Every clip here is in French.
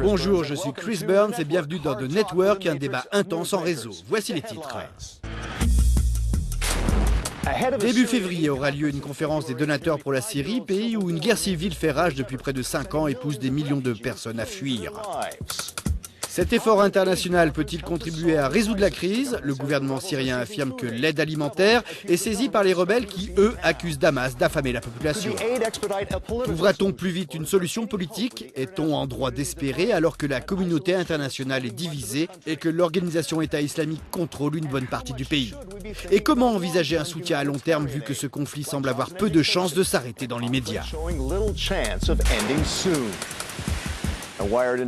Bonjour, je suis Chris Burns et bienvenue dans The Network, un débat intense en réseau. Voici les titres. Début février aura lieu une conférence des donateurs pour la Syrie, pays où une guerre civile fait rage depuis près de 5 ans et pousse des millions de personnes à fuir. Cet effort international peut-il contribuer à résoudre la crise? Le gouvernement syrien affirme que l'aide alimentaire est saisie par les rebelles qui, eux, accusent Damas d'affamer la population. Trouvera-t-on plus vite une solution politique? Est-on en droit d'espérer alors que la communauté internationale est divisée et que l'organisation État islamique contrôle une bonne partie du pays? Et comment envisager un soutien à long terme vu que ce conflit semble avoir peu de chances de s'arrêter dans l'immédiat?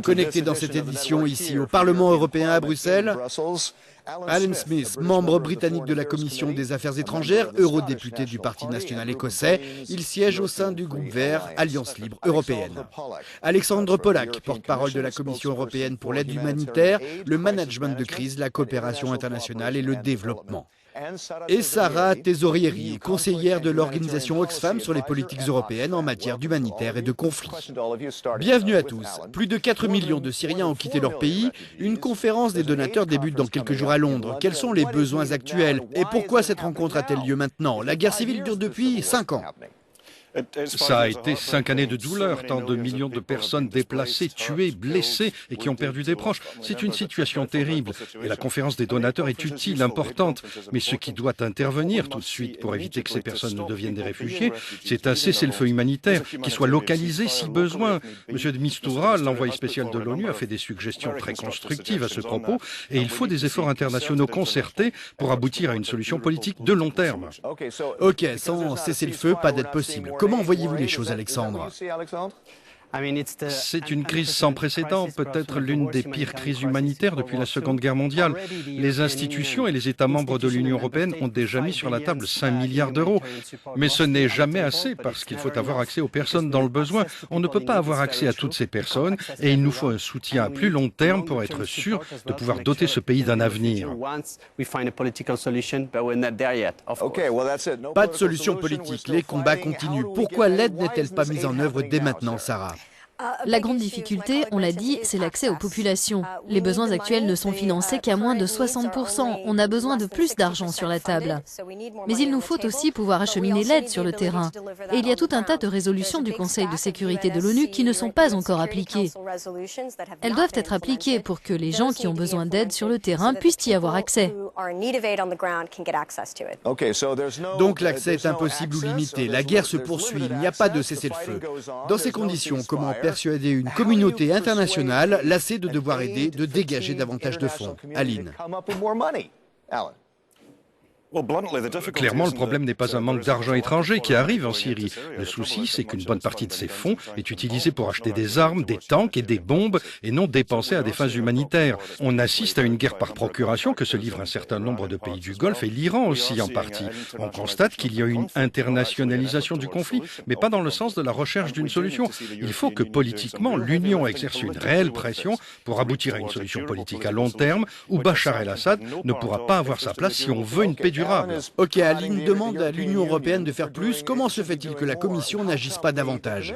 Connecté dans cette édition ici au Parlement européen à Bruxelles, Alan Smith, membre britannique de la Commission des Affaires étrangères, eurodéputé du Parti national écossais, il siège au sein du groupe Vert, Alliance libre européenne. Alexandre Pollak, porte-parole de la Commission européenne pour l'aide humanitaire, le management de crise, la coopération internationale et le développement. Et Sarah Tesorieri, conseillère de l'organisation Oxfam sur les politiques européennes en matière d'humanitaire et de conflit. Bienvenue à tous. Plus de 4 millions de Syriens ont quitté leur pays. Une conférence des donateurs débute dans quelques jours à Londres. Quels sont les besoins actuels? Et pourquoi cette rencontre a-t-elle lieu maintenant? La guerre civile dure depuis 5 ans. Ça a été 5 années de douleur, tant de millions de personnes déplacées, tuées, blessées et qui ont perdu des proches. C'est une situation terrible et la conférence des donateurs est utile, importante. Mais ce qui doit intervenir tout de suite pour éviter que ces personnes ne deviennent des réfugiés, c'est un cessez-le-feu humanitaire qui soit localisé si besoin. Monsieur de Mistura, l'envoyé spécial de l'ONU, a fait des suggestions très constructives à ce propos et il faut des efforts internationaux concertés pour aboutir à une solution politique de long terme. Ok, sans cessez-le-feu, pas d'aide possible. Comment voyez-vous les choses, Alexandre? C'est une crise sans précédent, peut-être l'une des pires crises humanitaires depuis la Seconde Guerre mondiale. Les institutions et les États membres de l'Union européenne ont déjà mis sur la table 5 milliards d'euros. Mais ce n'est jamais assez parce qu'il faut avoir accès aux personnes dans le besoin. On ne peut pas avoir accès à toutes ces personnes et il nous faut un soutien à plus long terme pour être sûr de pouvoir doter ce pays d'un avenir. Pas de solution politique, les combats continuent. Pourquoi l'aide n'est-elle pas mise en œuvre dès maintenant, Sarah? La grande difficulté, on l'a dit, c'est l'accès aux populations. Les besoins actuels ne sont financés qu'à moins de 60%. On a besoin de plus d'argent sur la table. Mais il nous faut aussi pouvoir acheminer l'aide sur le terrain. Et il y a tout un tas de résolutions du Conseil de sécurité de l'ONU qui ne sont pas encore appliquées. Elles doivent être appliquées pour que les gens qui ont besoin d'aide sur le terrain puissent y avoir accès. Donc l'accès est impossible ou limité. La guerre se poursuit, il n'y a pas de cessez-le-feu. Dans ces conditions, comment persuader une communauté internationale lassée de devoir aider, de dégager davantage de fonds? Aline. Clairement, le problème n'est pas un manque d'argent étranger qui arrive en Syrie. Le souci, c'est qu'une bonne partie de ces fonds est utilisée pour acheter des armes, des tanks et des bombes et non dépensée à des fins humanitaires. On assiste à une guerre par procuration que se livrent un certain nombre de pays du Golfe et l'Iran aussi en partie. On constate qu'il y a une internationalisation du conflit, mais pas dans le sens de la recherche d'une solution. Il faut que politiquement, l'Union exerce une réelle pression pour aboutir à une solution politique à long terme où Bachar el-Assad ne pourra pas avoir sa place si on veut une paix durable. Ok, Aline demande à l'Union européenne de faire plus. Comment se fait-il que la Commission n'agisse pas davantage?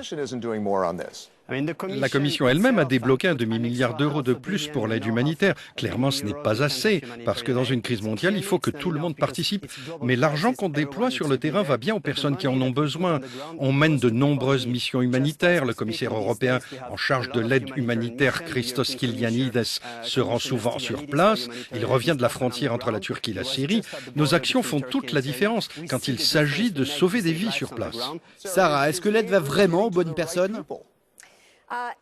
La Commission elle-même a débloqué un demi-milliard d'euros de plus pour l'aide humanitaire. Clairement, ce n'est pas assez, parce que dans une crise mondiale, il faut que tout le monde participe. Mais l'argent qu'on déploie sur le terrain va bien aux personnes qui en ont besoin. On mène de nombreuses missions humanitaires. Le commissaire européen en charge de l'aide humanitaire, Christos Kylianides, se rend souvent sur place. Il revient de la frontière entre la Turquie et la Syrie. Nos actions font toute la différence quand il s'agit de sauver des vies sur place. Sarah, est-ce que l'aide va vraiment aux bonnes personnes?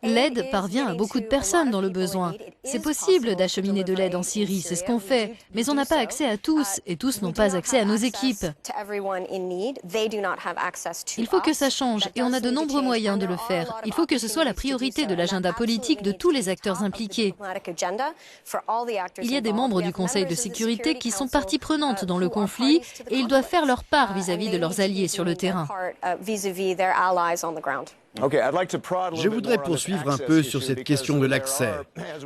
L'aide parvient à beaucoup de personnes dans le besoin. C'est possible d'acheminer de l'aide en Syrie, c'est ce qu'on fait. Mais on n'a pas accès à tous, et tous n'ont pas accès à nos équipes. Il faut que ça change, et on a de nombreux moyens de le faire. Il faut que ce soit la priorité de l'agenda politique de tous les acteurs impliqués. Il y a des membres du Conseil de sécurité qui sont partie prenante dans le conflit, et ils doivent faire leur part vis-à-vis de leurs alliés sur le terrain. Je voudrais poursuivre un peu sur cette question de l'accès.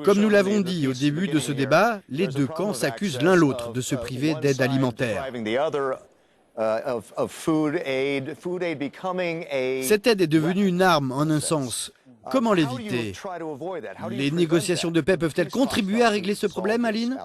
Comme nous l'avons dit au début de ce débat, les deux camps s'accusent l'un l'autre de se priver d'aide alimentaire. Cette aide est devenue une arme en un sens. Comment l'éviter? Les négociations de paix peuvent-elles contribuer à régler ce problème, Aline?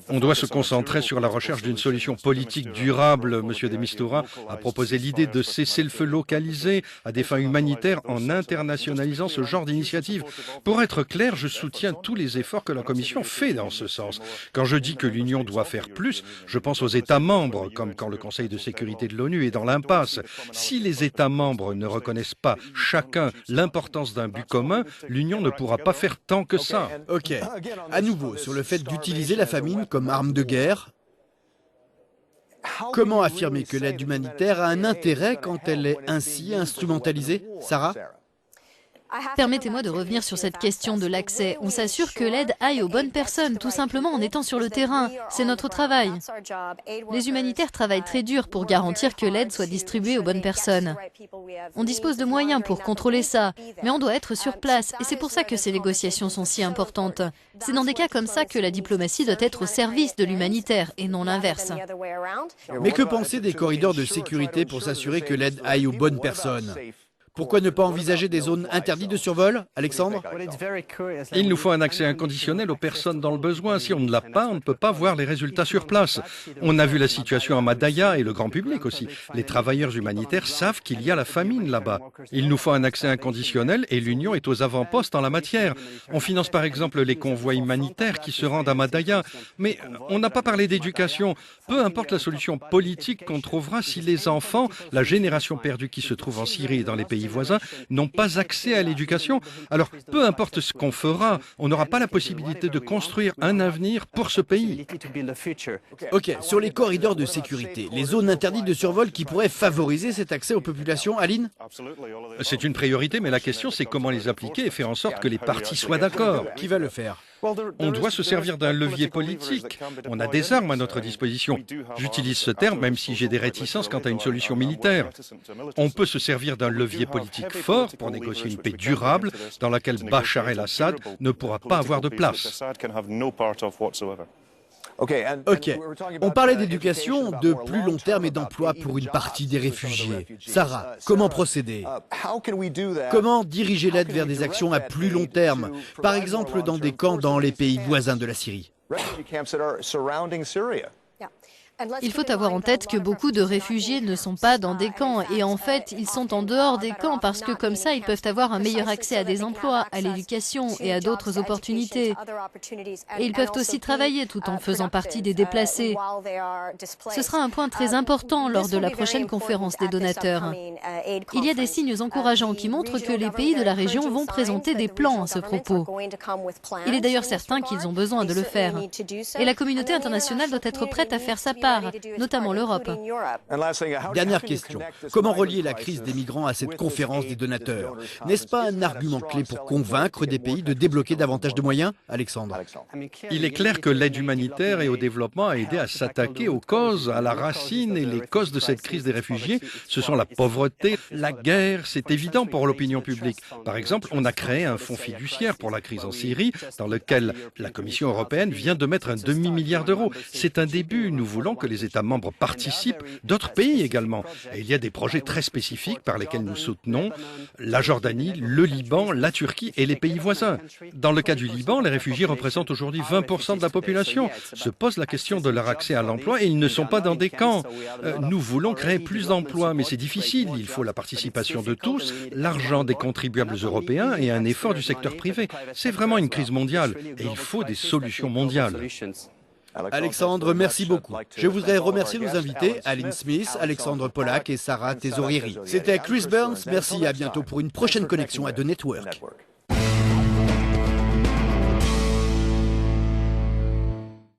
On doit se concentrer sur la recherche d'une solution politique durable. Monsieur de Mistura a proposé l'idée de cesser le feu localisé à des fins humanitaires en internationalisant ce genre d'initiative. Pour être clair, je soutiens tous les efforts que la Commission fait dans ce sens. Quand je dis que l'Union doit faire plus, je pense aux États membres, comme quand le Conseil de sécurité de l'ONU est dans l'impasse. Si les États membres ne reconnaissent pas chacun l'importance d'un but commun, l'Union ne pourra pas faire tant que ça. Ok. À nouveau, sur le fait d'utiliser la famine comme arme de guerre, comment affirmer que l'aide humanitaire a un intérêt quand elle est ainsi instrumentalisée? Sarah? Permettez-moi de revenir sur cette question de l'accès. On s'assure que l'aide aille aux bonnes personnes, tout simplement en étant sur le terrain. C'est notre travail. Les humanitaires travaillent très dur pour garantir que l'aide soit distribuée aux bonnes personnes. On dispose de moyens pour contrôler ça, mais on doit être sur place, et c'est pour ça que ces négociations sont si importantes. C'est dans des cas comme ça que la diplomatie doit être au service de l'humanitaire, et non l'inverse. Mais que penser des corridors de sécurité pour s'assurer que l'aide aille aux bonnes personnes? Pourquoi ne pas envisager des zones interdites de survol, Alexandre? Il nous faut un accès inconditionnel aux personnes dans le besoin. Si on ne l'a pas, on ne peut pas voir les résultats sur place. On a vu la situation à Madaya et le grand public aussi. Les travailleurs humanitaires savent qu'il y a la famine là-bas. Il nous faut un accès inconditionnel et l'Union est aux avant-postes en la matière. On finance par exemple les convois humanitaires qui se rendent à Madaya. Mais on n'a pas parlé d'éducation. Peu importe la solution politique qu'on trouvera, si les enfants, la génération perdue qui se trouve en Syrie et dans les pays voisins, n'ont pas accès à l'éducation, alors peu importe ce qu'on fera, on n'aura pas la possibilité de construire un avenir pour ce pays. Ok, sur les corridors de sécurité, les zones interdites de survol qui pourraient favoriser cet accès aux populations, Aline? C'est une priorité, mais la question c'est comment les appliquer et faire en sorte que les partis soient d'accord. Qui va le faire? On doit se servir d'un levier politique. On a des armes à notre disposition. J'utilise ce terme même si j'ai des réticences quant à une solution militaire. On peut se servir d'un levier politique fort pour négocier une paix durable dans laquelle Bachar el-Assad ne pourra pas avoir de place. Ok, on parlait d'éducation, de plus long terme et d'emploi pour une partie des réfugiés. Sarah, comment procéder? Comment diriger l'aide vers des actions à plus long terme, par exemple dans des camps dans les pays voisins de la Syrie? Il faut avoir en tête que beaucoup de réfugiés ne sont pas dans des camps et en fait, ils sont en dehors des camps parce que comme ça, ils peuvent avoir un meilleur accès à des emplois, à l'éducation et à d'autres opportunités. Et ils peuvent aussi travailler tout en faisant partie des déplacés. Ce sera un point très important lors de la prochaine conférence des donateurs. Il y a des signes encourageants qui montrent que les pays de la région vont présenter des plans à ce propos. Il est d'ailleurs certain qu'ils ont besoin de le faire. Et la communauté internationale doit être prête à faire sa part, notamment l'Europe. Dernière question. Comment relier la crise des migrants à cette conférence des donateurs? N'est-ce pas un argument clé pour convaincre des pays de débloquer davantage de moyens, Alexandre? Il est clair que l'aide humanitaire et au développement a aidé à s'attaquer aux causes, à la racine, et les causes de cette crise des réfugiés, ce sont la pauvreté, la guerre, c'est évident pour l'opinion publique. Par exemple, on a créé un fonds fiduciaire pour la crise en Syrie, dans lequel la Commission européenne vient de mettre un demi-milliard d'euros. C'est un début, nous voulons que les États membres participent, d'autres pays également. Et il y a des projets très spécifiques par lesquels nous soutenons la Jordanie, le Liban, la Turquie et les pays voisins. Dans le cas du Liban, les réfugiés représentent aujourd'hui 20% de la population. Se pose la question de leur accès à l'emploi et ils ne sont pas dans des camps. Nous voulons créer plus d'emplois, mais c'est difficile. Il faut la participation de tous, l'argent des contribuables européens et un effort du secteur privé. C'est vraiment une crise mondiale et il faut des solutions mondiales. Alexandre, merci beaucoup. Je voudrais remercier nos invités, Aline Smith, Alexandre Pollack et Sarah Thésaurieri. C'était Chris Burns. Merci et à bientôt pour une prochaine connexion à The Network.